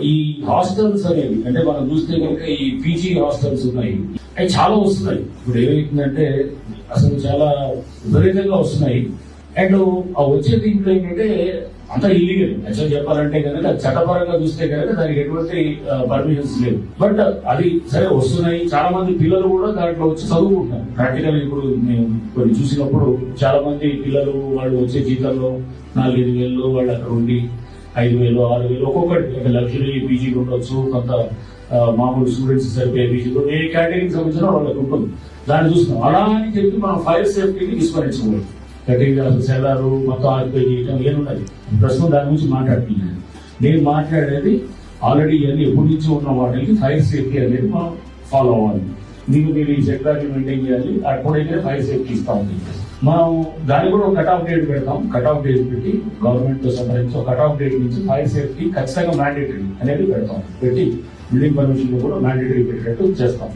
ఈ హాస్టల్స్ అనేవి అంటే మనం చూస్తే కనుక ఈ పీజీ హాస్టల్స్ ఉన్నాయి, అవి చాలా వస్తున్నాయి. ఇప్పుడు ఏమైతుందంటే అసలు చాలా విపరీతంగా వస్తున్నాయి. అండ్ ఆ వచ్చే దీంట్లో ఏంటంటే అంత ఇల్లీగల్. యాక్చువల్ చెప్పాలంటే కనుక చట్టపరంగా చూస్తే కనుక దానికి ఎటువంటి పర్మిషన్స్ లేవు. బట్ అది సరే వస్తున్నాయి. చాలా మంది పిల్లలు కూడా దాంట్లో వచ్చి చదువుకుంటున్నారు. ప్రాక్టికల్ ఇప్పుడు మేము కొన్ని చూసినప్పుడు చాలా మంది పిల్లలు వాళ్ళు వచ్చే జీతంలో 4,000-5,000 వాళ్ళు అక్కడ ఉండి 5,000, 6,000 ఒక్కొక్కటి లగ్జరీ పీజీలు ఉండొచ్చు, కొంత మామూలు స్టూడెంట్స్ సరిపోయే పీజీలు ఏ కేటగిరీకి సంబంధించిన వాళ్ళకి ఉంటుంది. దాన్ని చూస్తున్నాం. అలా అని చెప్పి మనం ఫైర్ సేఫ్టీని విస్మరించకూడదు. గట్టిగా సెల్లారు మొత్తం ఆగిపోయి చేయటం ఏమున్నది. ప్రస్తుతం దాని గురించి మాట్లాడుతున్నాను. నేను మాట్లాడేది ఆల్రెడీ ఇవన్నీ ఎప్పటి నుంచి ఉన్న వాటికి ఫైర్ సేఫ్టీ అనేది మనం ఫాలో అవ్వాలి. మీరు ఈ సెక్టార్ని మెయింటైన్ చేయాలి. అప్పుడైతే ఫైర్ సేఫ్టీ ఇస్తా ఉంది. మనం దాన్ని కూడా ఒక కట్ ఆఫ్ డేట్ పెడతాం. కట్ ఆఫ్ డేట్ పెట్టి గవర్నమెంట్ తో సంప్రదించి ఒక కట్ ఆఫ్ డేట్ నుంచి ఫైర్ సేఫ్టీ ఖచ్చితంగా మ్యాండేటరీ అనేది పెడతాం. పెట్టి బిల్డింగ్ పర్మిషన్ కూడా మ్యాండేటరీ పెట్టేటట్టు చేస్తాం.